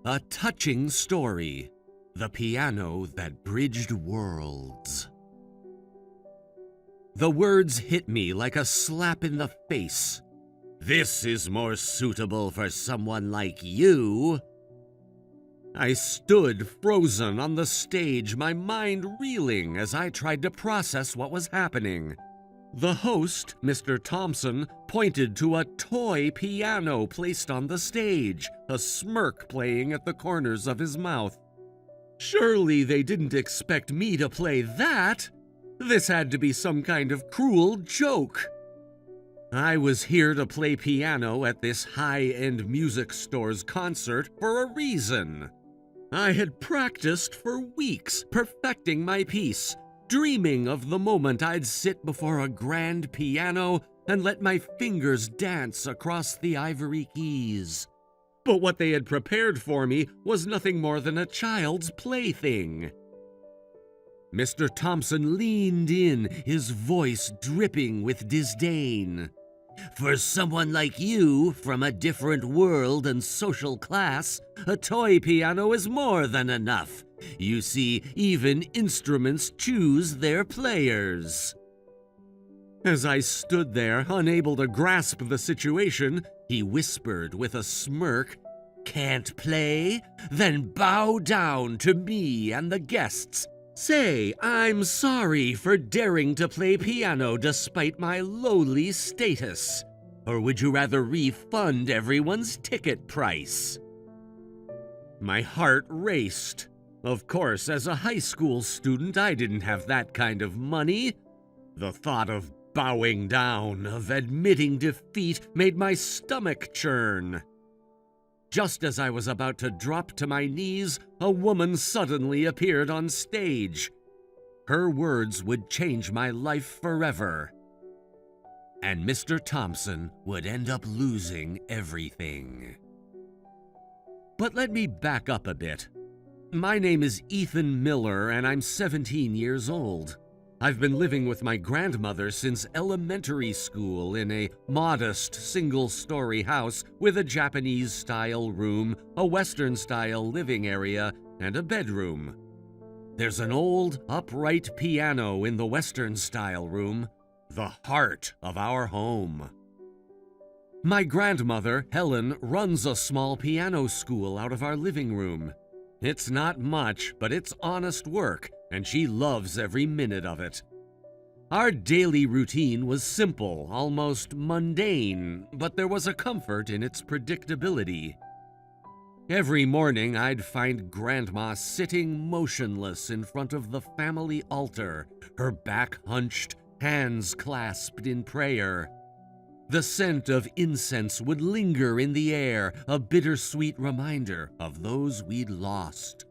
A touching story. The piano that bridged worlds. The words hit me like a slap in the face. This is more suitable for someone like you. I stood frozen on the stage, my mind reeling as I tried to process what was happening. The host, Mr. Thompson, pointed to a toy piano placed on the stage, a smirk playing at the corners of his mouth. Surely they didn't expect me to play that. This had to be some kind of cruel joke. I was here to play piano at this high-end music store's concert for a reason. I had practiced for weeks, perfecting my piece, dreaming of the moment I'd sit before a grand piano and let my fingers dance across the ivory keys. But what they had prepared for me was nothing more than a child's plaything. Mr. Thompson leaned in, his voice dripping with disdain. For someone like you, from a different world and social class, a toy piano is more than enough. You see, even instruments choose their players. As I stood there, unable to grasp the situation, he whispered with a smirk, "Can't play? Then bow down to me and the guests. Say, I'm sorry for daring to play piano despite my lowly status. Or would you rather refund everyone's ticket price?" My heart raced. Of course, as a high school student, I didn't have that kind of money. The thought of bowing down, of admitting defeat, made my stomach churn. Just as I was about to drop to my knees, a woman suddenly appeared on stage. Her words would change my life forever. And Mr. Thompson would end up losing everything. But let me back up a bit. My name is Ethan Miller, and I'm 17 years old. I've been living with my grandmother since elementary school in a modest single-story house with a Japanese-style room, a Western-style living area, and a bedroom. There's an old, upright piano in the Western-style room, the heart of our home. My grandmother, Helen, runs a small piano school out of our living room. It's not much, but it's honest work, and she loves every minute of it. Our daily routine was simple, almost mundane, but there was a comfort in its predictability. Every morning I'd find Grandma sitting motionless in front of the family altar, her back hunched, hands clasped in prayer. The scent of incense would linger in the air, a bittersweet reminder of those we'd lost.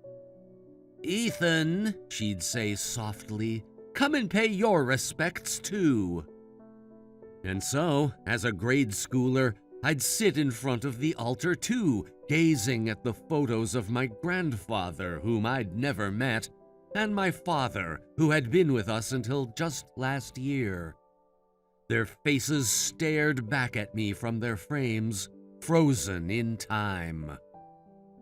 "Ethan," she'd say softly, "come and pay your respects too." And so, as a grade schooler, I'd sit in front of the altar too, gazing at the photos of my grandfather, whom I'd never met, and my father, who had been with us until just last year. Their faces stared back at me from their frames, frozen in time.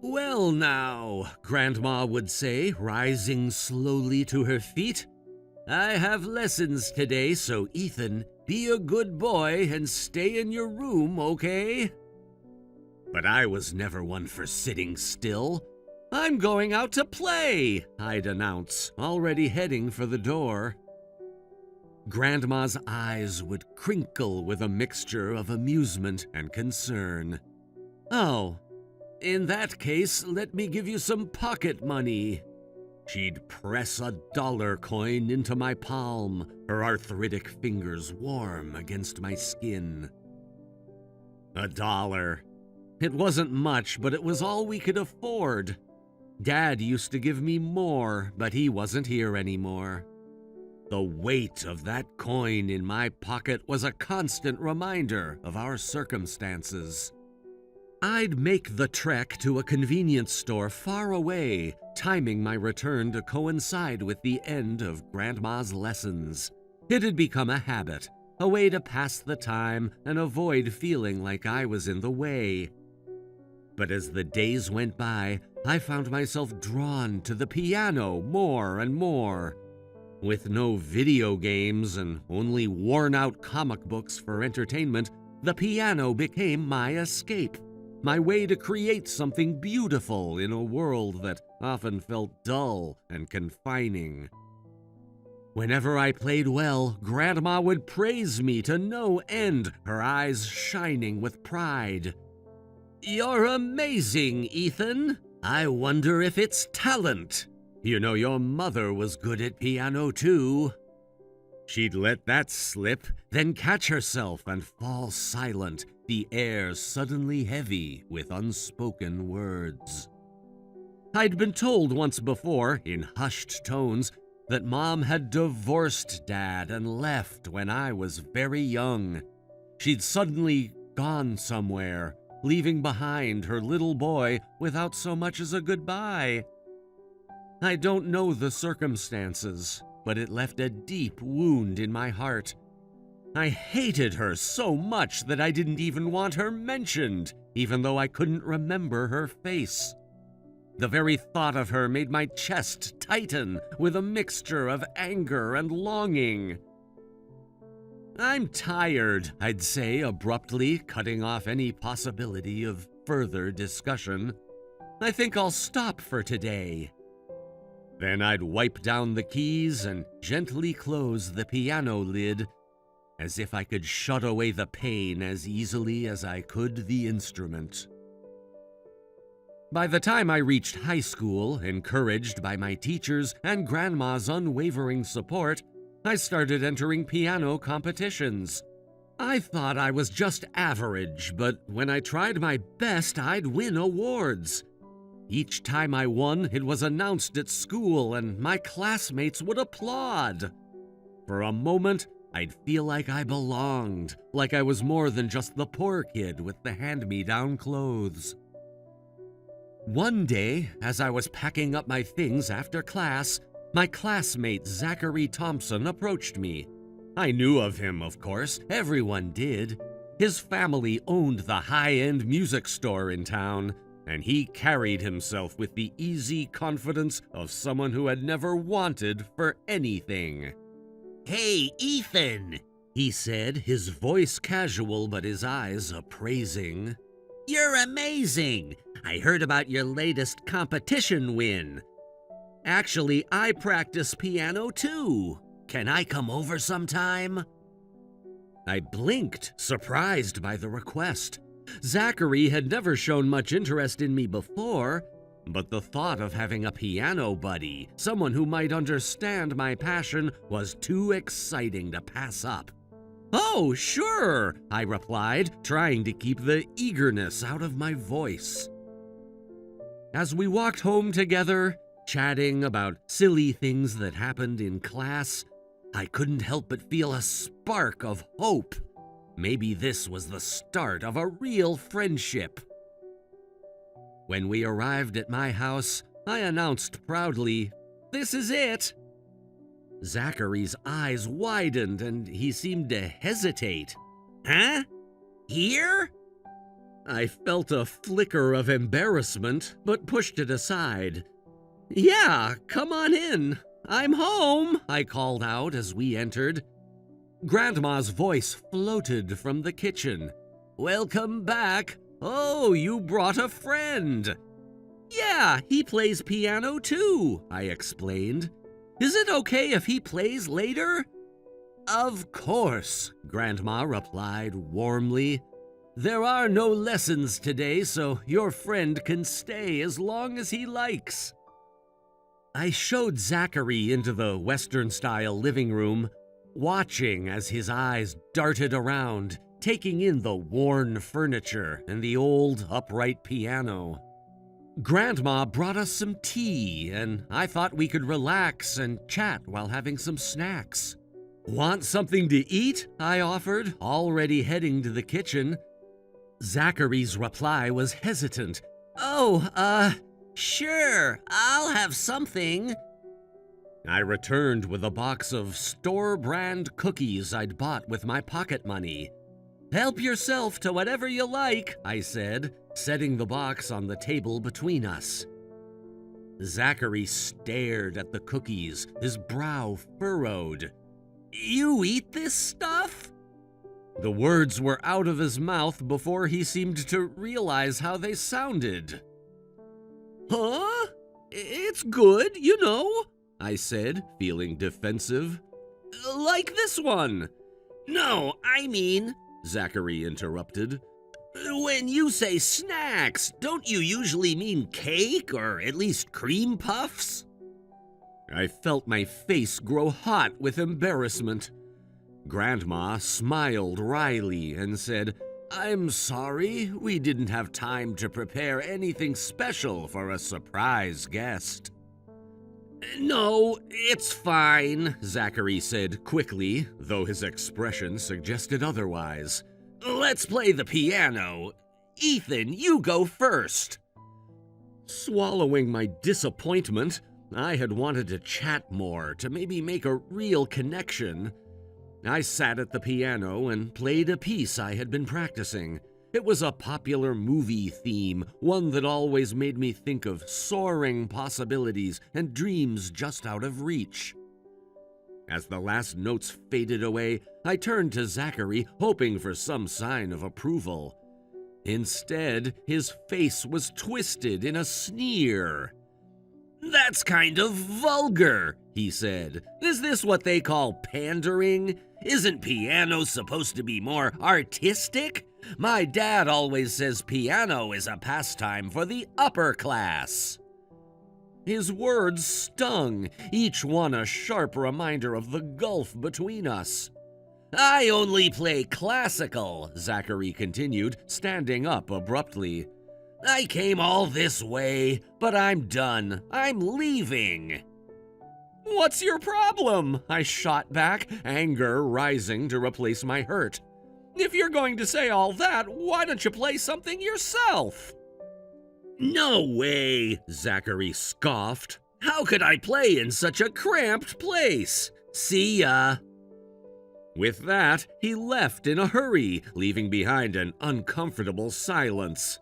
"Well now," Grandma would say, rising slowly to her feet, "I have lessons today, so Ethan, be a good boy and stay in your room, okay?" But I was never one for sitting still. "I'm going out to play," I'd announce, already heading for the door. Grandma's eyes would crinkle with a mixture of amusement and concern. "Oh, in that case, let me give you some pocket money." She'd press a dollar coin into my palm, her arthritic fingers warm against my skin. $1. It wasn't much, but it was all we could afford. Dad used to give me more, but he wasn't here anymore. The weight of that coin in my pocket was a constant reminder of our circumstances. I'd make the trek to a convenience store far away, timing my return to coincide with the end of Grandma's lessons. It had become a habit, a way to pass the time and avoid feeling like I was in the way. But as the days went by, I found myself drawn to the piano more and more. With no video games and only worn-out comic books for entertainment, the piano became my escape, my way to create something beautiful in a world that often felt dull and confining. Whenever I played well, Grandma would praise me to no end, her eyes shining with pride. "You're amazing, Ethan. I wonder if it's talent. You know, your mother was good at piano, too." She'd let that slip, then catch herself and fall silent, the air suddenly heavy with unspoken words. I'd been told once before, in hushed tones, that Mom had divorced Dad and left when I was very young. She'd suddenly gone somewhere, leaving behind her little boy without so much as a goodbye. I don't know the circumstances, but it left a deep wound in my heart. I hated her so much that I didn't even want her mentioned, even though I couldn't remember her face. The very thought of her made my chest tighten with a mixture of anger and longing. "I'm tired," I'd say abruptly, cutting off any possibility of further discussion. "I think I'll stop for today." Then I'd wipe down the keys and gently close the piano lid, as if I could shut away the pain as easily as I could the instrument. By the time I reached high school, encouraged by my teachers and Grandma's unwavering support, I started entering piano competitions. I thought I was just average, but when I tried my best, I'd win awards. Each time I won, it was announced at school and my classmates would applaud. For a moment, I'd feel like I belonged, like I was more than just the poor kid with the hand-me-down clothes. One day, as I was packing up my things after class, my classmate Zachary Thompson approached me. I knew of him, of course. Everyone did. His family owned the high-end music store in town, and he carried himself with the easy confidence of someone who had never wanted for anything. "Hey, Ethan," he said, his voice casual but his eyes appraising. "You're amazing! I heard about your latest competition win. Actually, I practice piano too. Can I come over sometime?" I blinked, surprised by the request. Zachary had never shown much interest in me before, but the thought of having a piano buddy, someone who might understand my passion, was too exciting to pass up. "Oh, sure," I replied, trying to keep the eagerness out of my voice. As we walked home together, chatting about silly things that happened in class, I couldn't help but feel a spark of hope. Maybe this was the start of a real friendship. When we arrived at my house, I announced proudly, "This is it." Zachary's eyes widened and he seemed to hesitate. "Huh? Here?" I felt a flicker of embarrassment, but pushed it aside. "Yeah, come on in. I'm home," I called out as we entered. Grandma's voice floated from the kitchen. "Welcome back. Oh, you brought a friend." "Yeah, he plays piano too," I explained. "Is it okay if he plays later?" "Of course," Grandma replied warmly. "There are no lessons today, so your friend can stay as long as he likes." I showed Zachary into the Western-style living room, watching as his eyes darted around, taking in the worn furniture and the old upright piano. Grandma brought us some tea, and I thought we could relax and chat while having some snacks. "Want something to eat?" I offered, already heading to the kitchen. Zachary's reply was hesitant. "Oh, sure, I'll have something." I returned with a box of store-brand cookies I'd bought with my pocket money. "Help yourself to whatever you like," I said, setting the box on the table between us. Zachary stared at the cookies, his brow furrowed. "You eat this stuff?" The words were out of his mouth before he seemed to realize how they sounded. "Huh? It's good, you know," I said, feeling defensive. "Like this one." "No, I mean," Zachary interrupted, "when you say snacks, don't you usually mean cake or at least cream puffs?" I felt my face grow hot with embarrassment. Grandma smiled wryly and said, "I'm sorry, we didn't have time to prepare anything special for a surprise guest." "No, it's fine," Zachary said quickly, though his expression suggested otherwise. "Let's play the piano. Ethan, you go first." Swallowing my disappointment, I had wanted to chat more, to maybe make a real connection. I sat at the piano and played a piece I had been practicing. It was a popular movie theme, one that always made me think of soaring possibilities and dreams just out of reach. As the last notes faded away, I turned to Zachary, hoping for some sign of approval. Instead, his face was twisted in a sneer. "That's kind of vulgar," he said. "Is this what they call pandering? Isn't piano supposed to be more artistic? My dad always says piano is a pastime for the upper class." His words stung, each one a sharp reminder of the gulf between us. "I only play classical," Zachary continued, standing up abruptly. "I came all this way, but I'm done. I'm leaving." "What's your problem?" I shot back, anger rising to replace my hurt. "If you're going to say all that, why don't you play something yourself?" "No way," Zachary scoffed. "How could I play in such a cramped place? See ya." With that, he left in a hurry, leaving behind an uncomfortable silence.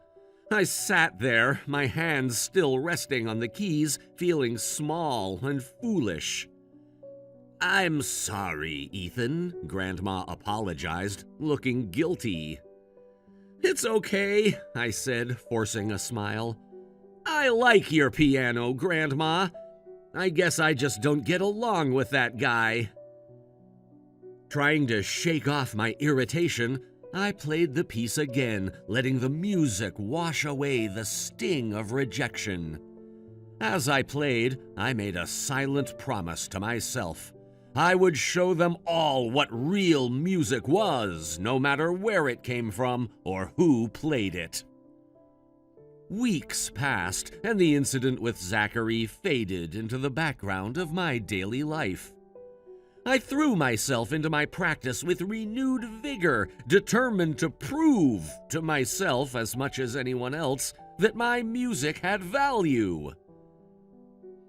I sat there, my hands still resting on the keys, feeling small and foolish. "I'm sorry, Ethan," Grandma apologized, looking guilty. "It's okay," I said, forcing a smile. "I like your piano, Grandma. I guess I just don't get along with that guy." Trying to shake off my irritation, I played the piece again, letting the music wash away the sting of rejection. As I played, I made a silent promise to myself. I would show them all what real music was, no matter where it came from or who played it. Weeks passed, and the incident with Zachary faded into the background of my daily life. I threw myself into my practice with renewed vigor, determined to prove to myself as much as anyone else that my music had value.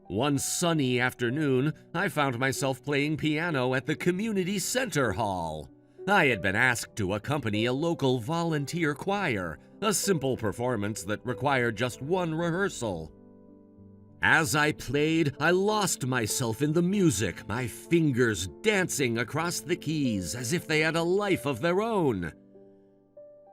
One sunny afternoon, I found myself playing piano at the community center hall. I had been asked to accompany a local volunteer choir, a simple performance that required just one rehearsal. As I played, I lost myself in the music, my fingers dancing across the keys as if they had a life of their own.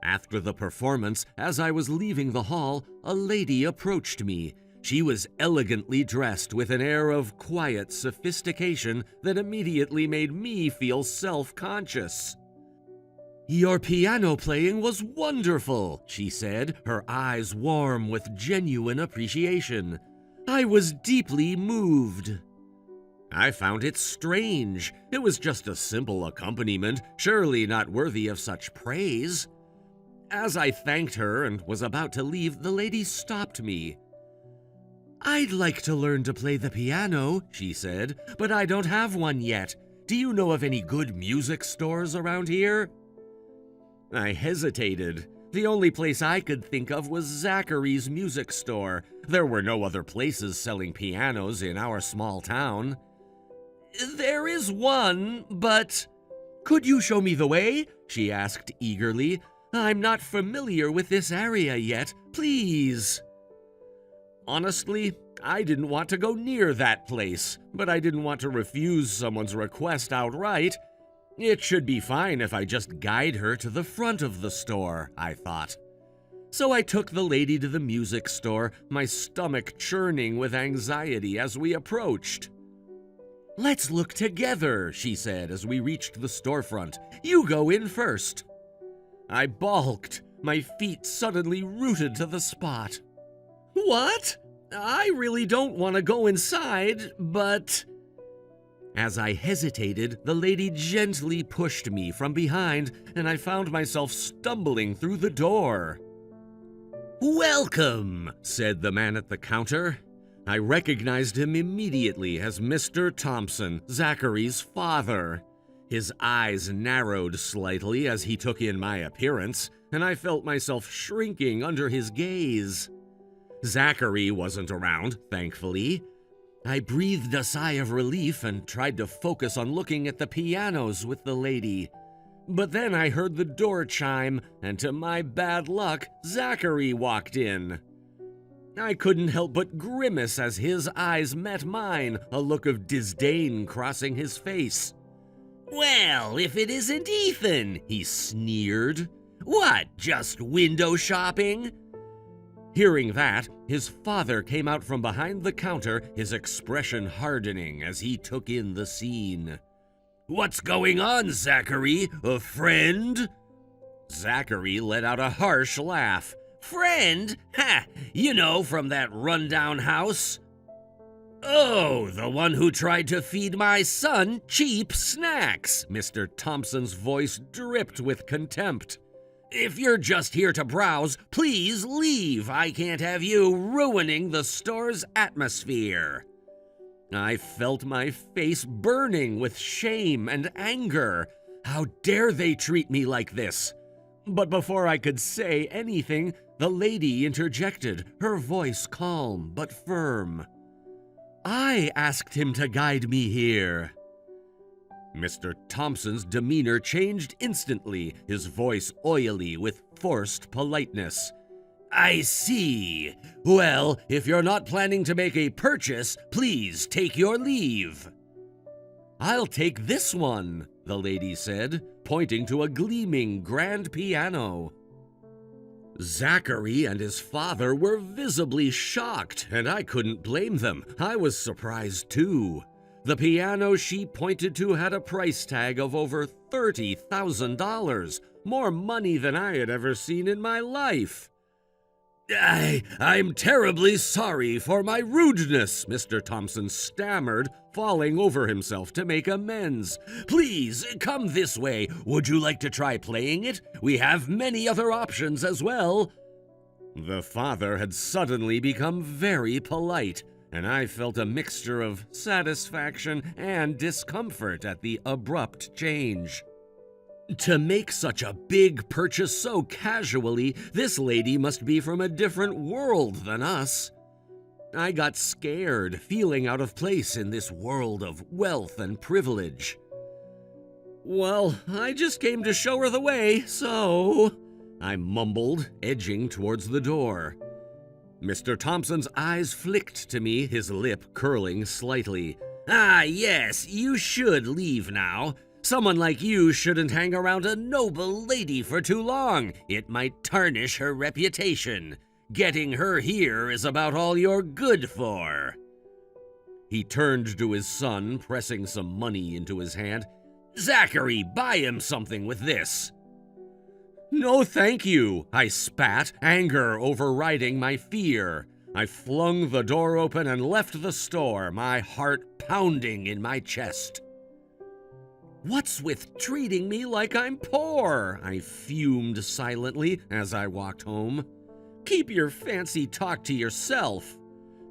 After the performance, as I was leaving the hall, a lady approached me. She was elegantly dressed with an air of quiet sophistication that immediately made me feel self-conscious. "Your piano playing was wonderful," she said, her eyes warm with genuine appreciation. "I was deeply moved." I found it strange. It was just a simple accompaniment, surely not worthy of such praise. As I thanked her and was about to leave, the lady stopped me. "I'd like to learn to play the piano," she said, "but I don't have one yet. Do you know of any good music stores around here?" I hesitated. The only place I could think of was Zachary's music store. There were no other places selling pianos in our small town. "There is one, but..." "Could you show me the way?" she asked eagerly. "I'm not familiar with this area yet. Please." Honestly, I didn't want to go near that place, but I didn't want to refuse someone's request outright. It should be fine if I just guide her to the front of the store, I thought. So I took the lady to the music store, my stomach churning with anxiety as we approached. "Let's look together," she said as we reached the storefront. "You go in first." I balked, my feet suddenly rooted to the spot. "What? I really don't want to go inside, but..." As I hesitated, the lady gently pushed me from behind, and I found myself stumbling through the door. "Welcome," said the man at the counter. I recognized him immediately as Mr. Thompson, Zachary's father. His eyes narrowed slightly as he took in my appearance, and I felt myself shrinking under his gaze. Zachary wasn't around, thankfully. I breathed a sigh of relief and tried to focus on looking at the pianos with the lady. But then I heard the door chime, and to my bad luck, Zachary walked in. I couldn't help but grimace as his eyes met mine, a look of disdain crossing his face. "Well, if it isn't Ethan," he sneered. "What, just window shopping?" Hearing that, his father came out from behind the counter, his expression hardening as he took in the scene. "What's going on, Zachary? A friend?" Zachary let out a harsh laugh. "Friend? Ha! You know, from that rundown house." "Oh, the one who tried to feed my son cheap snacks." Mr. Thompson's voice dripped with contempt. "If you're just here to browse, please leave. I can't have you ruining the store's atmosphere." I felt my face burning with shame and anger. How dare they treat me like this? But before I could say anything, the lady interjected, her voice calm but firm. "I asked him to guide me here." Mr. Thompson's demeanor changed instantly, his voice oily with forced politeness. "I see. Well, if you're not planning to make a purchase, please take your leave." "I'll take this one," the lady said, pointing to a gleaming grand piano. Zachary and his father were visibly shocked, and I couldn't blame them. I was surprised too. The piano she pointed to had a price tag of over $30,000, more money than I had ever seen in my life. I'm terribly sorry for my rudeness," Mr. Thompson stammered, falling over himself to make amends. "Please, come this way. Would you like to try playing it? We have many other options as well." The father had suddenly become very polite, and I felt a mixture of satisfaction and discomfort at the abrupt change. To make such a big purchase so casually, this lady must be from a different world than us. I got scared, feeling out of place in this world of wealth and privilege. "Well, I just came to show her the way, so..." I mumbled, edging towards the door. Mr. Thompson's eyes flicked to me, his lip curling slightly. "Ah, yes, you should leave now. Someone like you shouldn't hang around a noble lady for too long. It might tarnish her reputation. Getting her here is about all you're good for." He turned to his son, pressing some money into his hand. "Zachary, buy him something with this." "No, thank you," I spat, anger overriding my fear. I flung the door open and left the store, my heart pounding in my chest. "What's with treating me like I'm poor?" I fumed silently as I walked home. "Keep your fancy talk to yourself."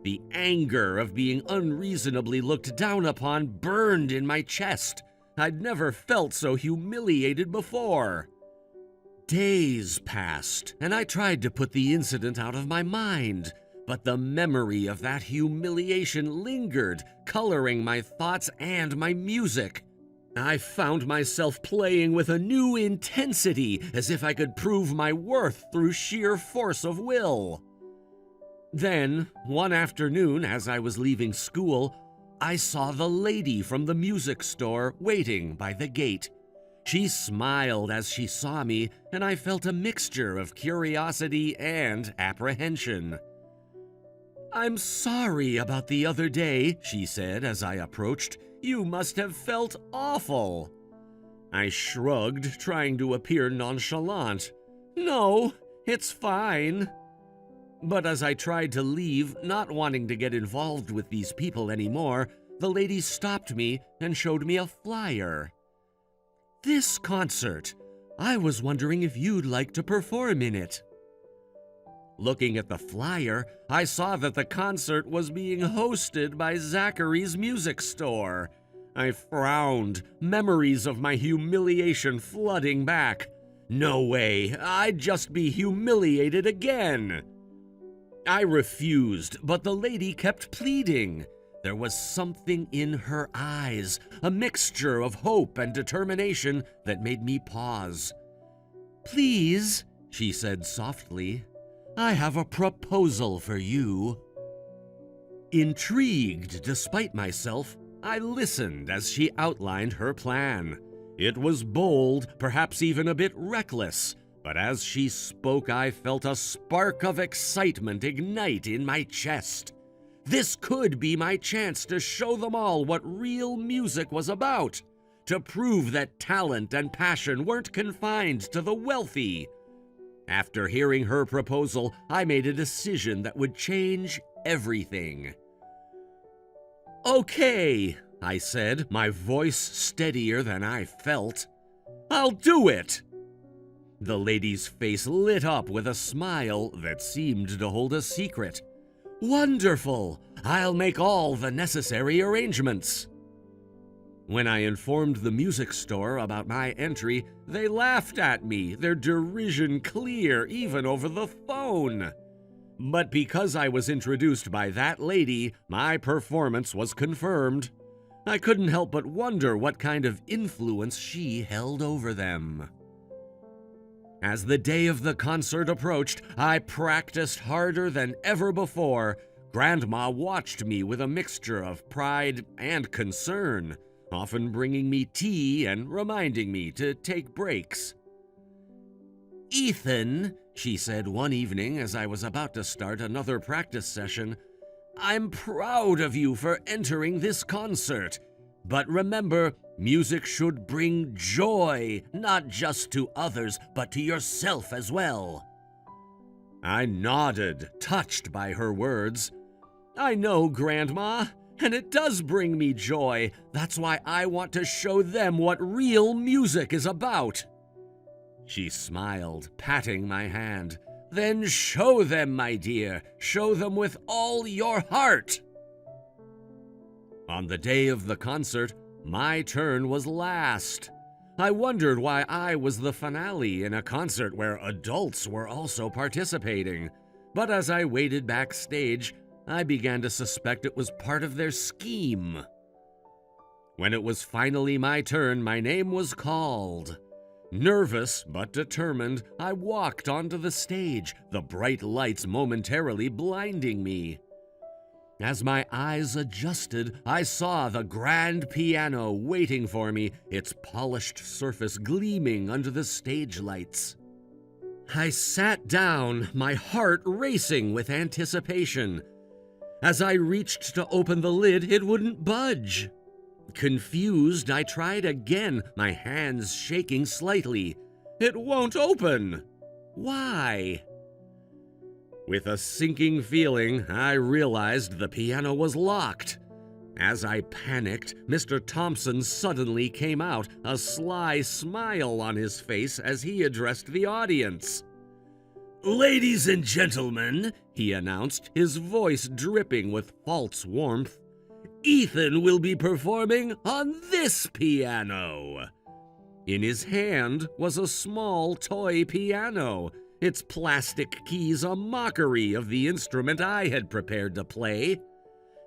The anger of being unreasonably looked down upon burned in my chest. I'd never felt so humiliated before. Days passed, and I tried to put the incident out of my mind, but the memory of that humiliation lingered, coloring my thoughts and my music. I found myself playing with a new intensity, as if I could prove my worth through sheer force of will. Then, one afternoon, as I was leaving school, I saw the lady from the music store waiting by the gate. She smiled as she saw me, and I felt a mixture of curiosity and apprehension. "I'm sorry about the other day," she said as I approached. "You must have felt awful." I shrugged, trying to appear nonchalant. "No, it's fine." But as I tried to leave, not wanting to get involved with these people anymore, the lady stopped me and showed me a flyer. "This concert. I was wondering if you'd like to perform in it." Looking at the flyer, I saw that the concert was being hosted by Zachary's music store. I frowned, memories of my humiliation flooding back. No way, I'd just be humiliated again. I refused, but the lady kept pleading. There was something in her eyes, a mixture of hope and determination that made me pause. "Please," she said softly, "I have a proposal for you." Intrigued despite myself, I listened as she outlined her plan. It was bold, perhaps even a bit reckless, but as she spoke, I felt a spark of excitement ignite in my chest. This could be my chance to show them all what real music was about, to prove that talent and passion weren't confined to the wealthy. After hearing her proposal, I made a decision that would change everything. "Okay," I said, my voice steadier than I felt. "I'll do it." The lady's face lit up with a smile that seemed to hold a secret. "Wonderful! I'll make all the necessary arrangements." When I informed the music store about my entry, they laughed at me, their derision clear even over the phone. But because I was introduced by that lady, my performance was confirmed. I couldn't help but wonder what kind of influence she held over them. As the day of the concert approached, I practiced harder than ever before. Grandma watched me with a mixture of pride and concern, often bringing me tea and reminding me to take breaks. "Ethan," she said one evening as I was about to start another practice session, "I'm proud of you for entering this concert. But remember, music should bring joy, not just to others, but to yourself as well." I nodded, touched by her words. "I know, Grandma, and it does bring me joy. That's why I want to show them what real music is about." She smiled, patting my hand. "Then show them, my dear. Show them with all your heart." On the day of the concert, my turn was last. I wondered why I was the finale in a concert where adults were also participating. But as I waited backstage, I began to suspect it was part of their scheme. When it was finally my turn, my name was called. Nervous but determined, I walked onto the stage, the bright lights momentarily blinding me. As my eyes adjusted, I saw the grand piano waiting for me, its polished surface gleaming under the stage lights. I sat down, my heart racing with anticipation. As I reached to open the lid, it wouldn't budge. Confused, I tried again, my hands shaking slightly. It won't open. Why? With a sinking feeling, I realized the piano was locked. As I panicked, Mr. Thompson suddenly came out, a sly smile on his face as he addressed the audience. "Ladies and gentlemen," he announced, his voice dripping with false warmth, "Ethan will be performing on this piano." In his hand was a small toy piano, its plastic keys a mockery of the instrument I had prepared to play.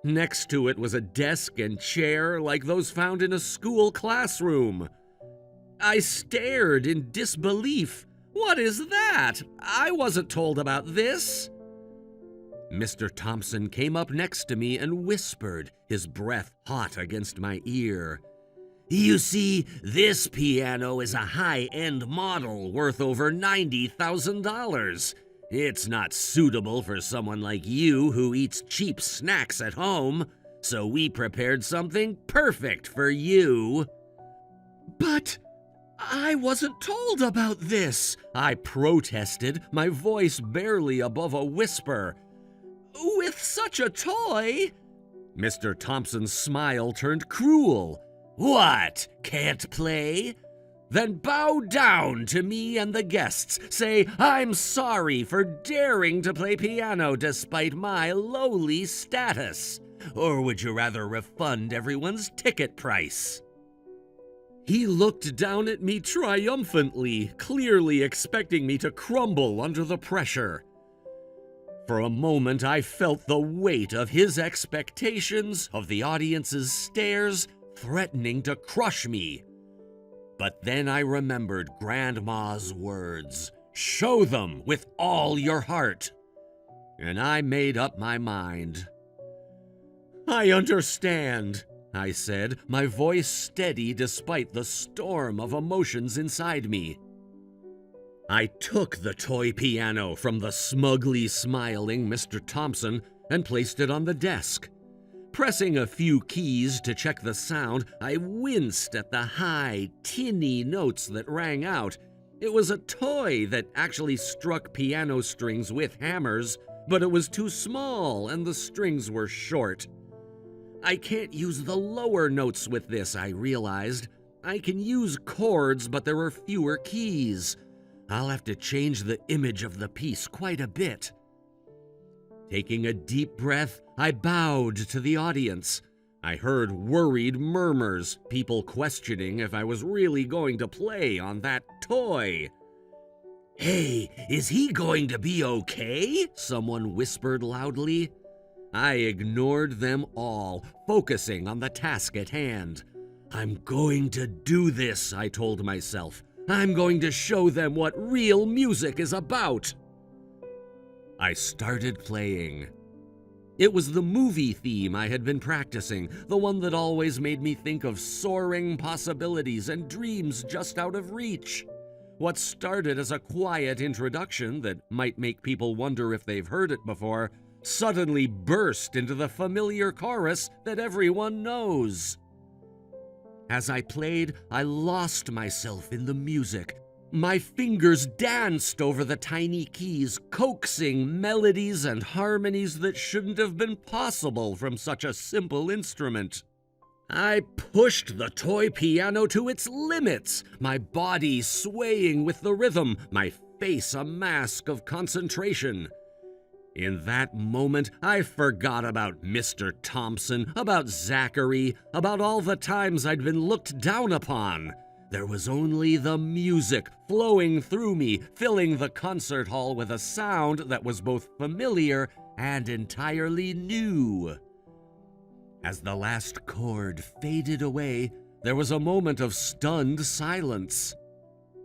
Next to it was a desk and chair like those found in a school classroom. I stared in disbelief. What is that? I wasn't told about this. Mr. Thompson came up next to me and whispered, his breath hot against my ear. You see, this piano is a high-end model worth over $90,000. It's not suitable for someone like you who eats cheap snacks at home, so we prepared something perfect for you. But I wasn't told about this, I protested, my voice barely above a whisper. With such a toy? Mr. Thompson's smile turned cruel. What? Can't play? Then bow down to me and the guests. Say, I'm sorry for daring to play piano despite my lowly status. Or would you rather refund everyone's ticket price? He looked down at me triumphantly, clearly expecting me to crumble under the pressure. For a moment, I felt the weight of his expectations, of the audience's stares, threatening to crush me. But then I remembered Grandma's words, show them with all your heart. And I made up my mind. I understand, I said, my voice steady despite the storm of emotions inside me. I took the toy piano from the smugly smiling Mr. Thompson and placed it on the desk. Pressing a few keys to check the sound, I winced at the high, tinny notes that rang out. It was a toy that actually struck piano strings with hammers, but it was too small and the strings were short. I can't use the lower notes with this, I realized. I can use chords, but there are fewer keys. I'll have to change the image of the piece quite a bit. Taking a deep breath, I bowed to the audience. I heard worried murmurs, people questioning if I was really going to play on that toy. Hey, is he going to be okay? Someone whispered loudly. I ignored them all, focusing on the task at hand. I'm going to do this, I told myself. I'm going to show them what real music is about. I started playing. It was the movie theme I had been practicing, the one that always made me think of soaring possibilities and dreams just out of reach. What started as a quiet introduction that might make people wonder if they've heard it before suddenly burst into the familiar chorus that everyone knows. As I played, I lost myself in the music. My fingers danced over the tiny keys, coaxing melodies and harmonies that shouldn't have been possible from such a simple instrument. I pushed the toy piano to its limits, my body swaying with the rhythm, my face a mask of concentration. In that moment, I forgot about Mr. Thompson, about Zachary, about all the times I'd been looked down upon. There was only the music flowing through me, filling the concert hall with a sound that was both familiar and entirely new. As the last chord faded away, there was a moment of stunned silence.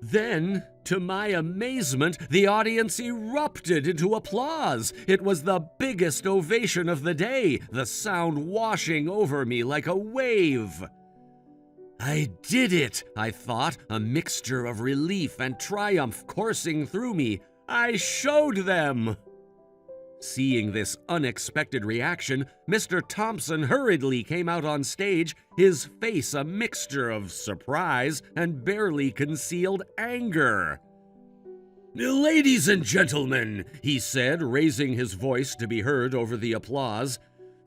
Then, to my amazement, the audience erupted into applause. It was the biggest ovation of the day, the sound washing over me like a wave. I did it, I thought, a mixture of relief and triumph coursing through me. I showed them. Seeing this unexpected reaction, Mr. Thompson hurriedly came out on stage, his face a mixture of surprise and barely concealed anger. "Ladies and gentlemen," he said, raising his voice to be heard over the applause,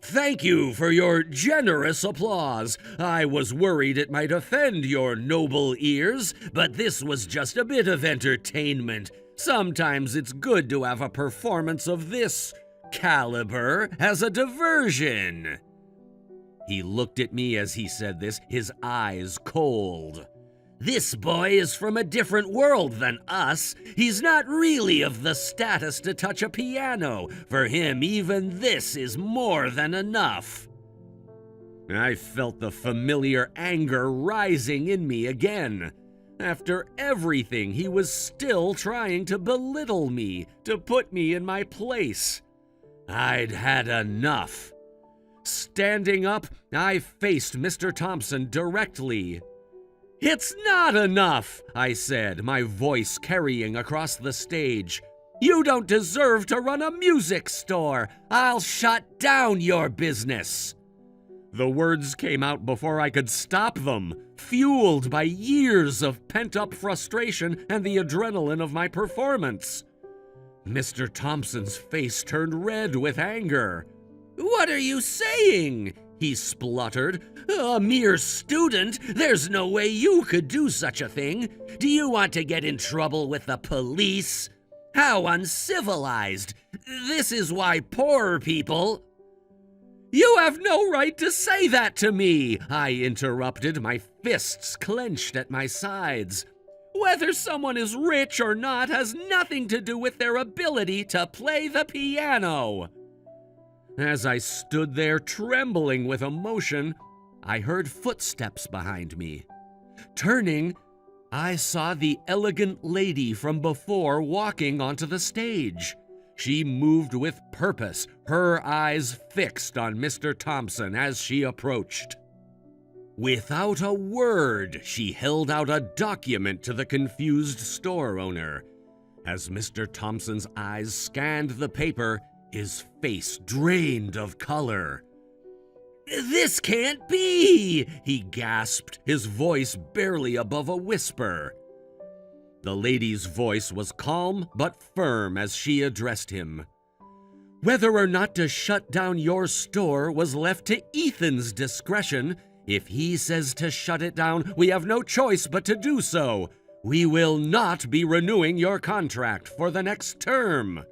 "thank you for your generous applause. I was worried it might offend your noble ears, but this was just a bit of entertainment. Sometimes it's good to have a performance of this caliber as a diversion." He looked at me as he said this, his eyes cold. This boy is from a different world than us. He's not really of the status to touch a piano. For him, even this is more than enough." I felt the familiar anger rising in me again. After everything, he was still trying to belittle me, to put me in my place. I'd had enough. Standing up, I faced Mr. Thompson directly. "It's not enough," I said, my voice carrying across the stage. "You don't deserve to run a music store. I'll shut down your business." The words came out before I could stop them, fueled by years of pent-up frustration and the adrenaline of my performance. Mr. Thompson's face turned red with anger. "What are you saying?" he spluttered. "A mere student? There's no way you could do such a thing. Do you want to get in trouble with the police? How uncivilized. This is why poor people—" "You have no right to say that to me," I interrupted, my fists clenched at my sides. "Whether someone is rich or not has nothing to do with their ability to play the piano." As I stood there trembling with emotion, I heard footsteps behind me. Turning, I saw the elegant lady from before walking onto the stage. She moved with purpose, her eyes fixed on Mr. Thompson as she approached. Without a word, she held out a document to the confused store owner. As Mr. Thompson's eyes scanned the paper, his face drained of color. "This can't be!" he gasped, his voice barely above a whisper. The lady's voice was calm but firm as she addressed him. "Whether or not to shut down your store was left to Ethan's discretion. If he says to shut it down, we have no choice but to do so. We will not be renewing your contract for the next term."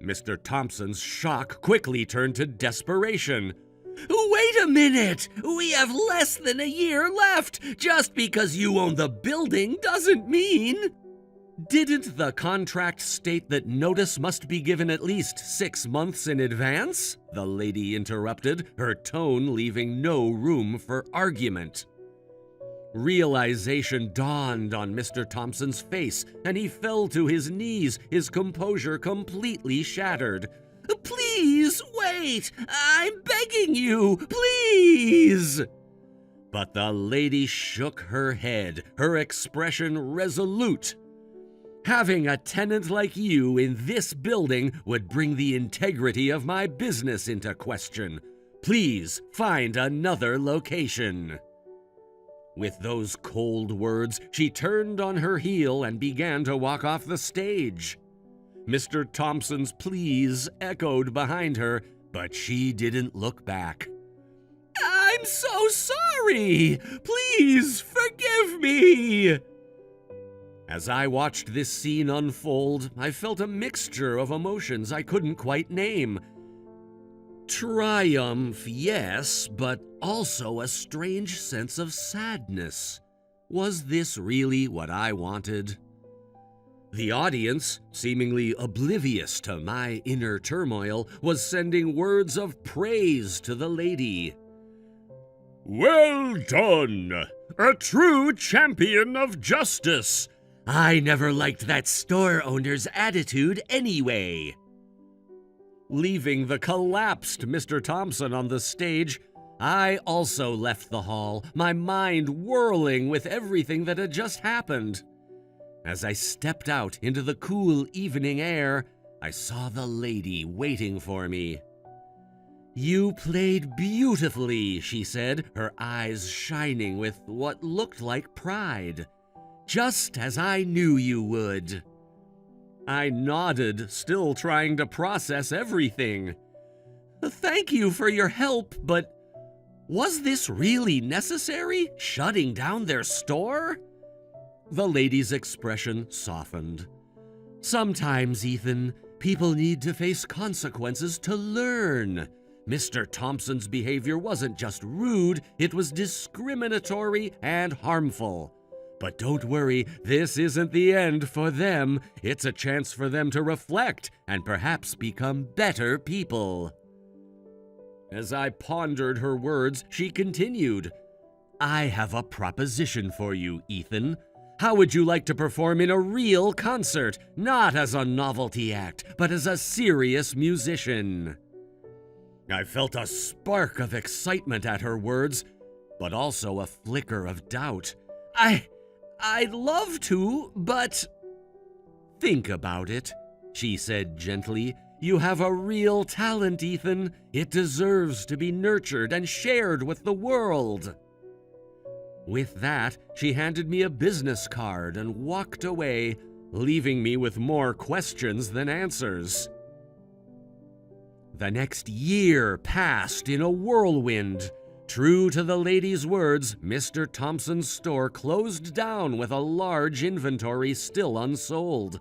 Mr. Thompson's shock quickly turned to desperation. "Wait a minute! We have less than a year left! Just because you own the building doesn't mean—" "Didn't the contract state that notice must be given at least 6 months in advance?" the lady interrupted, her tone leaving no room for argument. Realization dawned on Mr. Thompson's face, and he fell to his knees, his composure completely shattered. "Please, wait! I'm begging you, please!" But the lady shook her head, her expression resolute. "Having a tenant like you in this building would bring the integrity of my business into question. Please find another location." With those cold words, she turned on her heel and began to walk off the stage. Mr. Thompson's pleas echoed behind her, but she didn't look back. "I'm so sorry! Please forgive me!" As I watched this scene unfold, I felt a mixture of emotions I couldn't quite name. Triumph, yes, but also a strange sense of sadness. Was this really what I wanted? The audience, seemingly oblivious to my inner turmoil, was sending words of praise to the lady. "Well done! A true champion of justice! I never liked that store owner's attitude anyway." Leaving the collapsed Mr. Thompson on the stage, I also left the hall, my mind whirling with everything that had just happened. As I stepped out into the cool evening air, I saw the lady waiting for me. "You played beautifully," she said, her eyes shining with what looked like pride. "Just as I knew you would." I nodded, still trying to process everything. "Thank you for your help, but was this really necessary? Shutting down their store?" The lady's expression softened. "Sometimes, Ethan, people need to face consequences to learn. Mr. Thompson's behavior wasn't just rude, it was discriminatory and harmful. But don't worry, this isn't the end for them. It's a chance for them to reflect and perhaps become better people." As I pondered her words, she continued, "I have a proposition for you, Ethan. How would you like to perform in a real concert, not as a novelty act, but as a serious musician?" I felt a spark of excitement at her words, but also a flicker of doubt. I'd love to, but..." "Think about it," she said gently. "You have a real talent, Ethan. It deserves to be nurtured and shared with the world." With that, she handed me a business card and walked away, leaving me with more questions than answers. The next year passed in a whirlwind. True to the lady's words, Mr. Thompson's store closed down with a large inventory still unsold.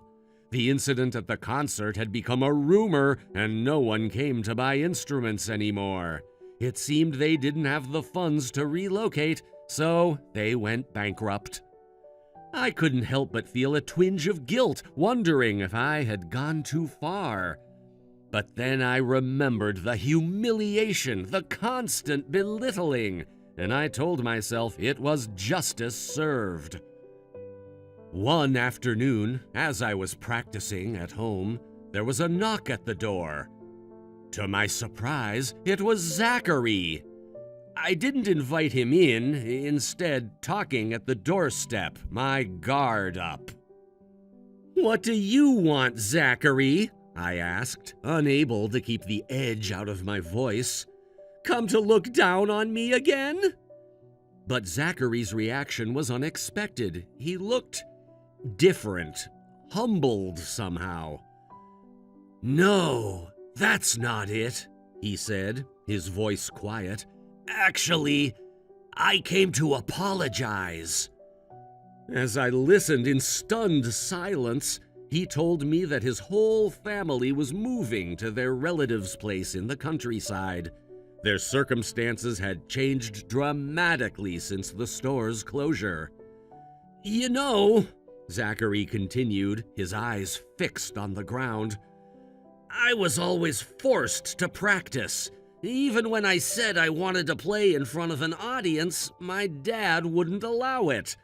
The incident at the concert had become a rumor, and no one came to buy instruments anymore. It seemed they didn't have the funds to relocate, so they went bankrupt. I couldn't help but feel a twinge of guilt, wondering if I had gone too far. But then I remembered the humiliation, the constant belittling, and I told myself it was justice served. One afternoon, as I was practicing at home, there was a knock at the door. To my surprise, it was Zachary. I didn't invite him in, instead talking at the doorstep, my guard up. "What do you want, Zachary?" I asked, unable to keep the edge out of my voice. "Come to look down on me again?" But Zachary's reaction was unexpected. He looked different, humbled somehow. "No, that's not it," he said, his voice quiet. "Actually, I came to apologize." As I listened in stunned silence, he told me that his whole family was moving to their relative's place in the countryside. Their circumstances had changed dramatically since the store's closure. "You know," Zachary continued, his eyes fixed on the ground, "I was always forced to practice. Even when I said I wanted to play in front of an audience, my dad wouldn't allow it.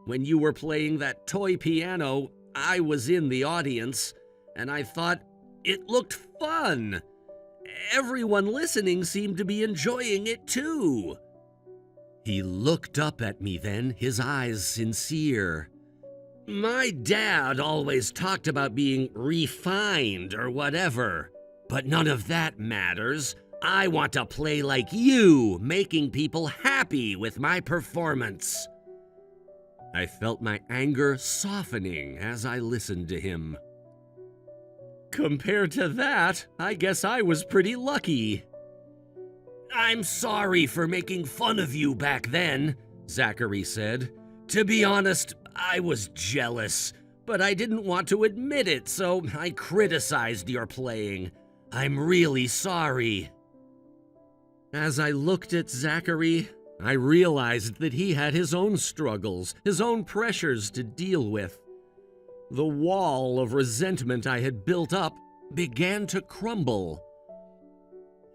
When you were playing that toy piano, I was in the audience, and I thought it looked fun. Everyone listening seemed to be enjoying it too." He looked up at me then, his eyes sincere. "My dad always talked about being refined or whatever, but none of that matters. I want to play like you, making people happy with my performance." I felt my anger softening as I listened to him. Compared to that, I guess I was pretty lucky. "I'm sorry for making fun of you back then," Zachary said. "To be honest, I was jealous, but I didn't want to admit it, so I criticized your playing. I'm really sorry." As I looked at Zachary, I realized that he had his own struggles, his own pressures to deal with. The wall of resentment I had built up began to crumble.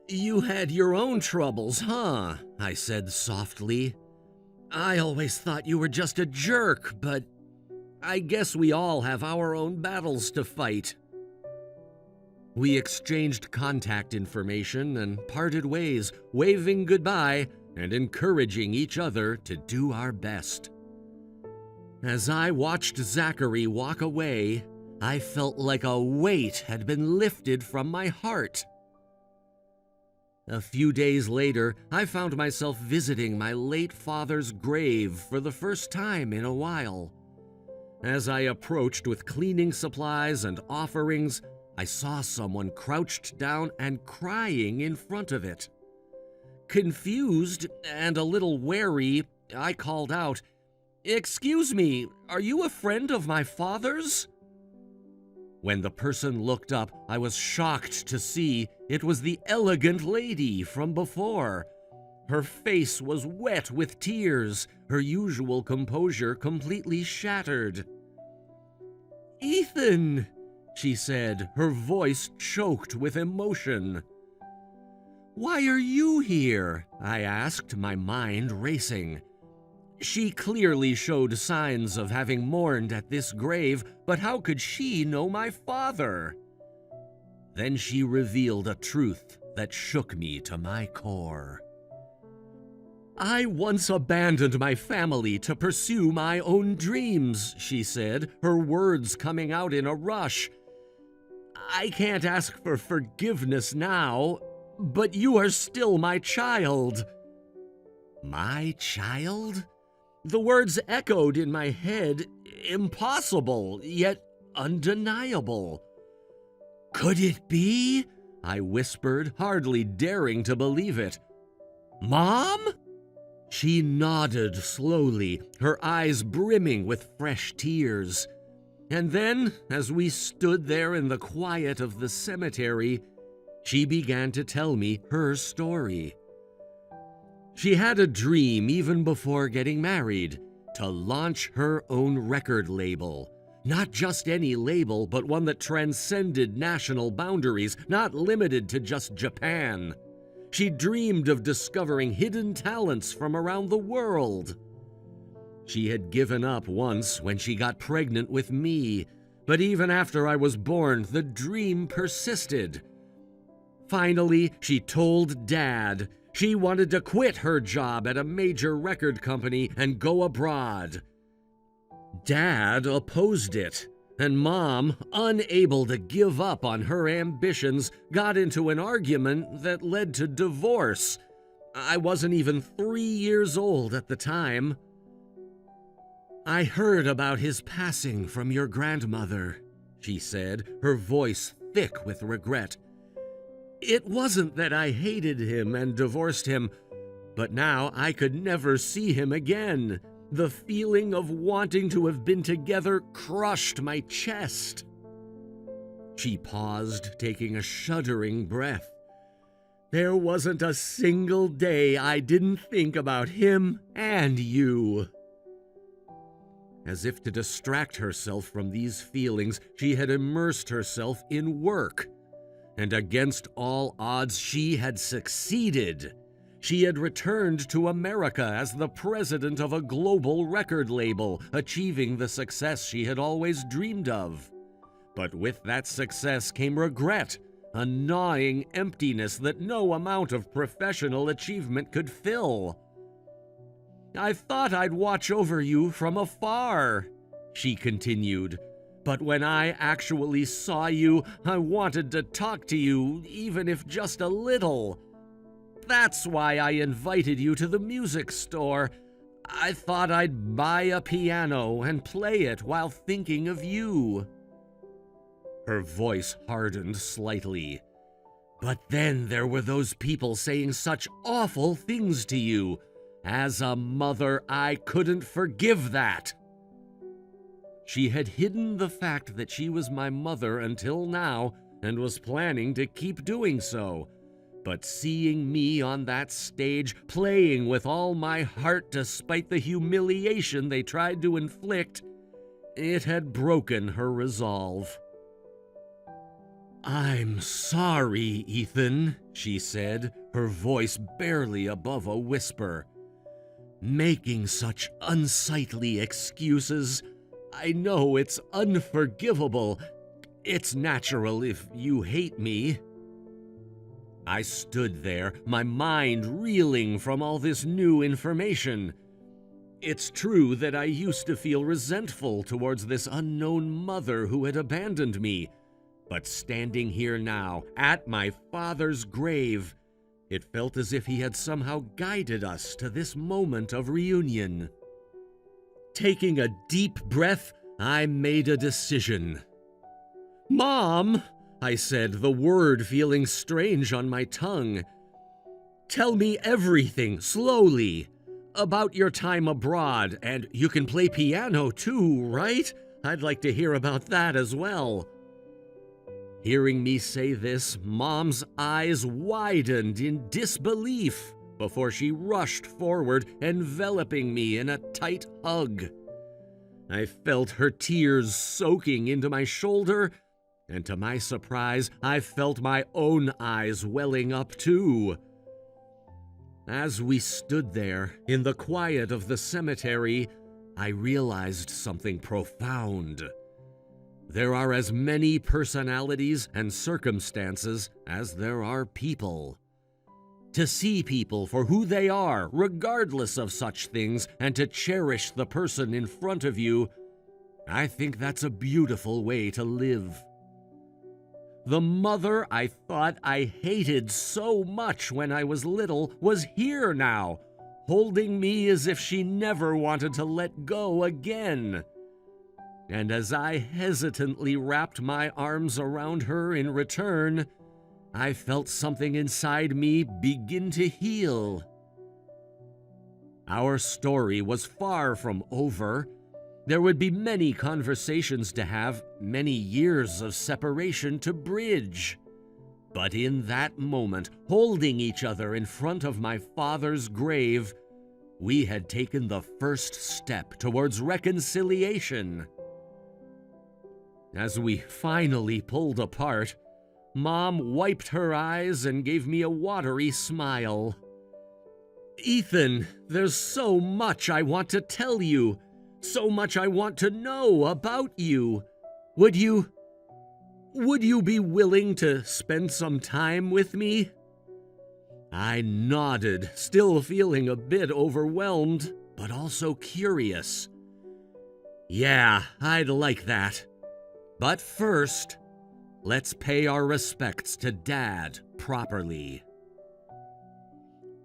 "You had your own troubles, huh?" I said softly. "I always thought you were just a jerk, but I guess we all have our own battles to fight." We exchanged contact information and parted ways, waving goodbye and encouraging each other to do our best. As I watched Zachary walk away, I felt like a weight had been lifted from my heart. A few days later, I found myself visiting my late father's grave for the first time in a while. As I approached with cleaning supplies and offerings, I saw someone crouched down and crying in front of it. Confused and a little wary, I called out, "Excuse me, are you a friend of my father's?" When the person looked up, I was shocked to see it was the elegant lady from before. Her face was wet with tears, her usual composure completely shattered. "Ethan," she said, her voice choked with emotion. "Why are you here?" I asked, my mind racing. She clearly showed signs of having mourned at this grave, but how could she know my father? Then she revealed a truth that shook me to my core. "I once abandoned my family to pursue my own dreams," she said, her words coming out in a rush. "I can't ask for forgiveness now, but you are still my child." My child? The words echoed in my head, impossible, yet undeniable. "Could it be?" I whispered, hardly daring to believe it. "Mom?" She nodded slowly, her eyes brimming with fresh tears. And then, as we stood there in the quiet of the cemetery, she began to tell me her story. She had a dream even before getting married, to launch her own record label. Not just any label, but one that transcended national boundaries, not limited to just Japan. She dreamed of discovering hidden talents from around the world. She had given up once when she got pregnant with me, but even after I was born, the dream persisted. Finally, she told Dad she wanted to quit her job at a major record company and go abroad. Dad opposed it, and Mom, unable to give up on her ambitions, got into an argument that led to divorce. I wasn't even 3 years old at the time. "I heard about his passing from your grandmother," she said, her voice thick with regret. "It wasn't that I hated him and divorced him, but now I could never see him again. The feeling of wanting to have been together crushed my chest." She paused, taking a shuddering breath. "There wasn't a single day I didn't think about him and you." As if to distract herself from these feelings, she had immersed herself in work. And against all odds, she had succeeded. She had returned to America as the president of a global record label, achieving the success she had always dreamed of. But with that success came regret, a gnawing emptiness that no amount of professional achievement could fill. "I thought I'd watch over you from afar," she continued. "But when I actually saw you, I wanted to talk to you, even if just a little. That's why I invited you to the music store. I thought I'd buy a piano and play it while thinking of you." Her voice hardened slightly. "But then there were those people saying such awful things to you. As a mother, I couldn't forgive that." She had hidden the fact that she was my mother until now and was planning to keep doing so. But seeing me on that stage, playing with all my heart despite the humiliation they tried to inflict, it had broken her resolve. "I'm sorry, Ethan," she said, her voice barely above a whisper. "Making such unsightly excuses. I know it's unforgivable. It's natural if you hate me." I stood there, my mind reeling from all this new information. It's true that I used to feel resentful towards this unknown mother who had abandoned me, but standing here now, at my father's grave, it felt as if he had somehow guided us to this moment of reunion. Taking a deep breath, I made a decision. "Mom," I said, the word feeling strange on my tongue. "Tell me everything, slowly, about your time abroad, and you can play piano too, right? I'd like to hear about that as well." Hearing me say this, Mom's eyes widened in disbelief. before she rushed forward, enveloping me in a tight hug. I felt her tears soaking into my shoulder, and to my surprise, I felt my own eyes welling up too. As we stood there in the quiet of the cemetery, I realized something profound. There are as many personalities and circumstances as there are people. To see people for who they are, regardless of such things, and to cherish the person in front of you, I think that's a beautiful way to live. The mother I thought I hated so much when I was little was here now, holding me as if she never wanted to let go again. And as I hesitantly wrapped my arms around her in return, I felt something inside me begin to heal. Our story was far from over. There would be many conversations to have, many years of separation to bridge. But in that moment, holding each other in front of my father's grave, we had taken the first step towards reconciliation. As we finally pulled apart, Mom wiped her eyes and gave me a watery smile. "Ethan, there's so much I want to tell you. So much I want to know about you. Would you be willing to spend some time with me?" I nodded, still feeling a bit overwhelmed, but also curious. "Yeah, I'd like that. But first, let's pay our respects to Dad properly."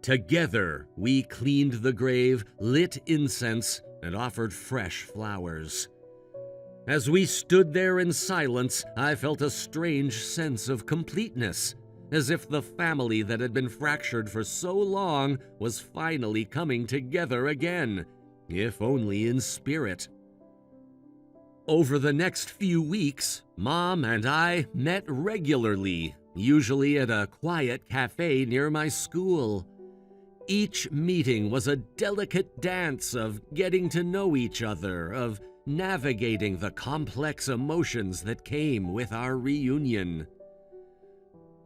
Together, we cleaned the grave, lit incense, and offered fresh flowers. As we stood there in silence, I felt a strange sense of completeness, as if the family that had been fractured for so long was finally coming together again, if only in spirit. Over the next few weeks, Mom and I met regularly, usually at a quiet cafe near my school. Each meeting was a delicate dance of getting to know each other, of navigating the complex emotions that came with our reunion.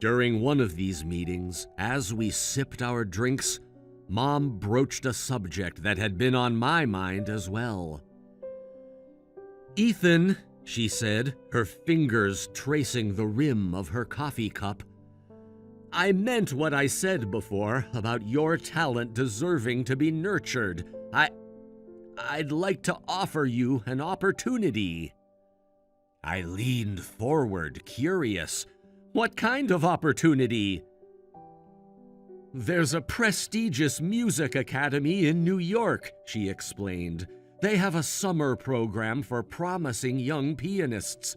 During one of these meetings, as we sipped our drinks, Mom broached a subject that had been on my mind as well. "Ethan," she said, her fingers tracing the rim of her coffee cup, "I meant what I said before about your talent deserving to be nurtured. I'd like to offer you an opportunity." I leaned forward, curious. "What kind of opportunity?" "There's a prestigious music academy in New York," she explained. "They have a summer program for promising young pianists.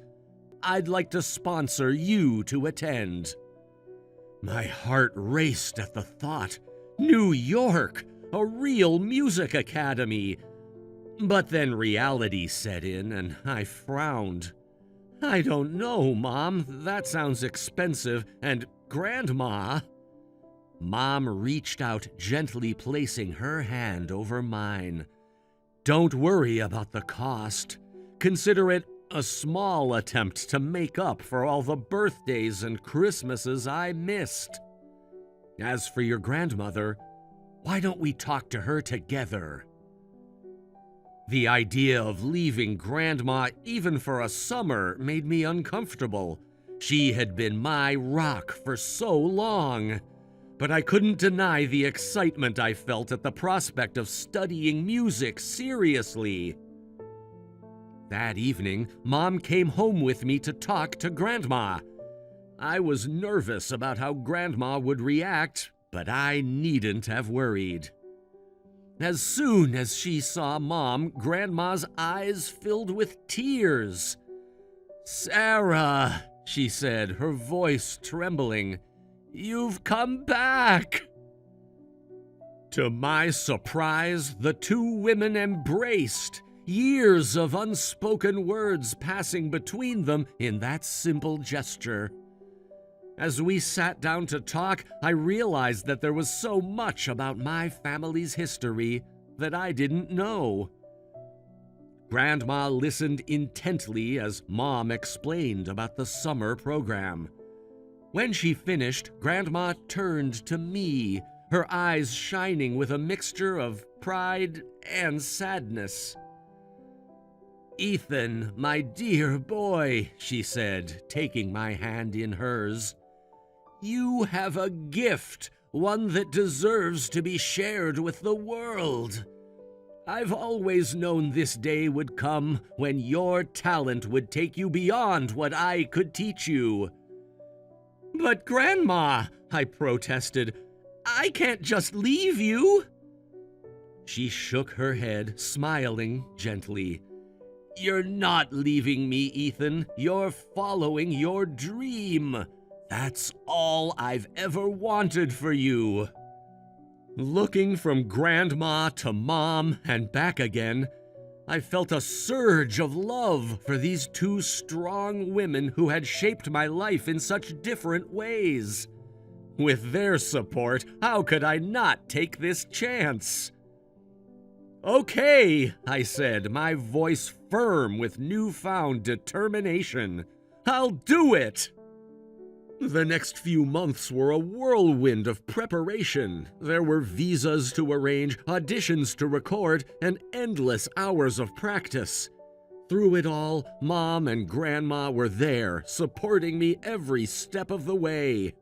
I'd like to sponsor you to attend." My heart raced at the thought. New York, a real music academy. But then reality set in and I frowned. "I don't know, Mom. That sounds expensive. And Grandma." Mom reached out, gently placing her hand over mine. "Don't worry about the cost. Consider it a small attempt to make up for all the birthdays and Christmases I missed. As for your grandmother, why don't we talk to her together?" The idea of leaving Grandma even for a summer made me uncomfortable. She had been my rock for so long. But I couldn't deny the excitement I felt at the prospect of studying music seriously. That evening, Mom came home with me to talk to Grandma. I was nervous about how Grandma would react, but I needn't have worried. As soon as she saw Mom, Grandma's eyes filled with tears. "Sarah," she said, her voice trembling, "you've come back." To my surprise, the two women embraced, years of unspoken words passing between them in that simple gesture. As we sat down to talk, I realized that there was so much about my family's history that I didn't know. Grandma listened intently as Mom explained about the summer program. When she finished, Grandma turned to me, her eyes shining with a mixture of pride and sadness. "Ethan, my dear boy," she said, taking my hand in hers, "you have a gift, one that deserves to be shared with the world. I've always known this day would come when your talent would take you beyond what I could teach you." "But Grandma," I protested, "I can't just leave you." She shook her head, smiling gently. "You're not leaving me, Ethan. You're following your dream. That's all I've ever wanted for you." Looking from Grandma to Mom and back again, I felt a surge of love for these two strong women who had shaped my life in such different ways. With their support, how could I not take this chance? "Okay," I said, my voice firm with newfound determination. "I'll do it!" The next few months were a whirlwind of preparation. There were visas to arrange, auditions to record, and endless hours of practice. Through it all, Mom and Grandma were there, supporting me every step of the way.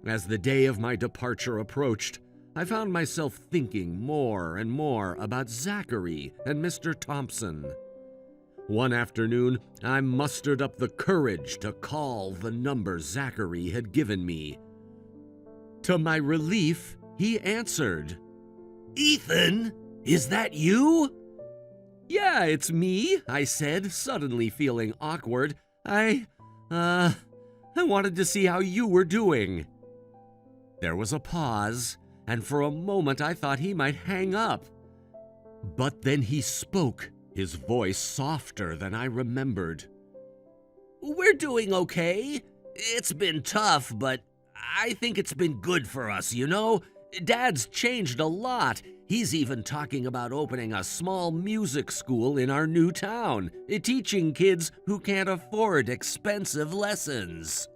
As the day of my departure approached, I found myself thinking more and more about Zachary and Mr. Thompson. One afternoon, I mustered up the courage to call the number Zachary had given me. To my relief, he answered. "Ethan, is that you?" "Yeah, it's me," I said, suddenly feeling awkward. I wanted to see how you were doing." There was a pause, and for a moment I thought he might hang up. But then he spoke, his voice softer than I remembered. "We're doing okay. It's been tough, but I think it's been good for us, you know? Dad's changed a lot. He's even talking about opening a small music school in our new town, teaching kids who can't afford expensive lessons."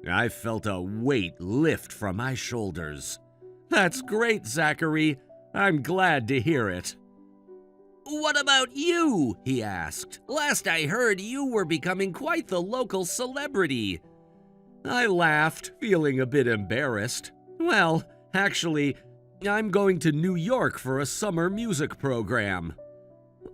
I felt a weight lift from my shoulders. "That's great, Zachary. I'm glad to hear it." "What about you?" he asked. "Last I heard, you were becoming quite the local celebrity." I laughed, feeling a bit embarrassed. "Well, actually, I'm going to New York for a summer music program."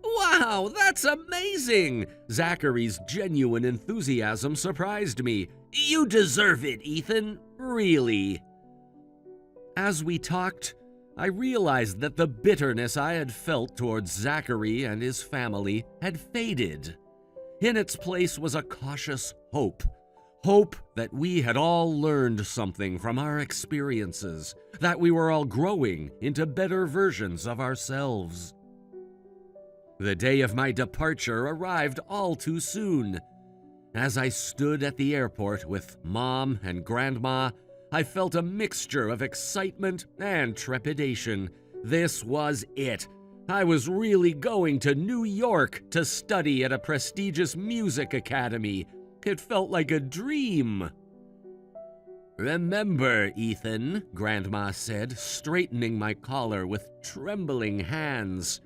"Wow, that's amazing!" Zachary's genuine enthusiasm surprised me. "You deserve it, Ethan. Really." As we talked, I realized that the bitterness I had felt towards Zachary and his family had faded. In its place was a cautious hope. Hope that we had all learned something from our experiences, that we were all growing into better versions of ourselves. The day of my departure arrived all too soon. As I stood at the airport with Mom and Grandma, I felt a mixture of excitement and trepidation. This was it. I was really going to New York to study at a prestigious music academy. It felt like a dream. "Remember, Ethan," Grandma said, straightening my collar with trembling hands,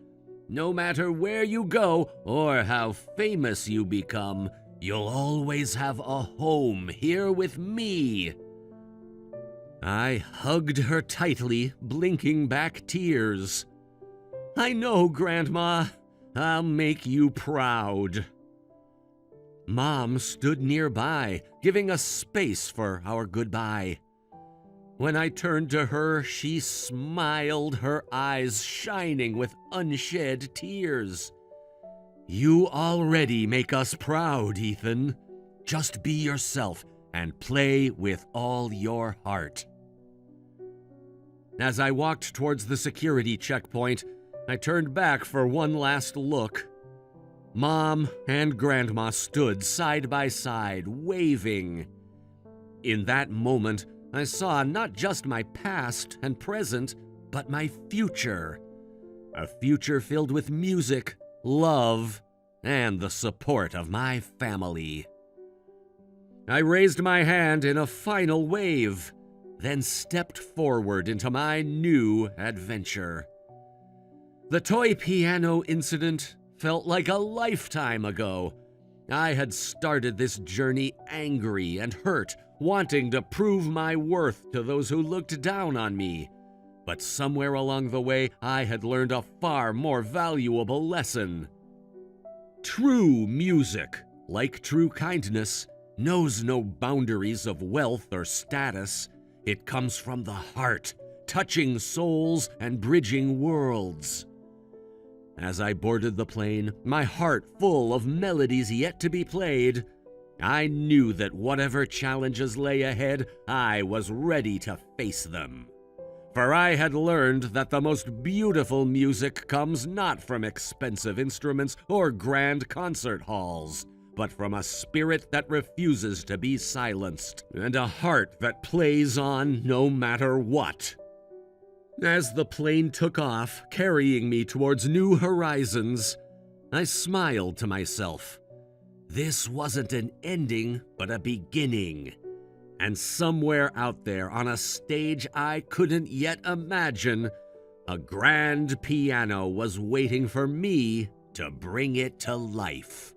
"no matter where you go or how famous you become, you'll always have a home here with me." I hugged her tightly, blinking back tears. "I know, Grandma. I'll make you proud." Mom stood nearby, giving us space for our goodbye. When I turned to her, she smiled, her eyes shining with unshed tears. "You already make us proud, Ethan. Just be yourself and play with all your heart." As I walked towards the security checkpoint, I turned back for one last look. Mom and Grandma stood side by side, waving. In that moment, I saw not just my past and present, but my future. A future filled with music, love, and the support of my family. I raised my hand in a final wave, then stepped forward into my new adventure. The toy piano incident felt like a lifetime ago. I had started this journey angry and hurt, wanting to prove my worth to those who looked down on me. But somewhere along the way, I had learned a far more valuable lesson. True music, like true kindness, knows no boundaries of wealth or status. It comes from the heart, touching souls and bridging worlds. As I boarded the plane, my heart full of melodies yet to be played, I knew that whatever challenges lay ahead, I was ready to face them. For I had learned that the most beautiful music comes not from expensive instruments or grand concert halls, but from a spirit that refuses to be silenced, and a heart that plays on no matter what. As the plane took off, carrying me towards new horizons, I smiled to myself. This wasn't an ending, but a beginning. And somewhere out there on a stage I couldn't yet imagine, a grand piano was waiting for me to bring it to life.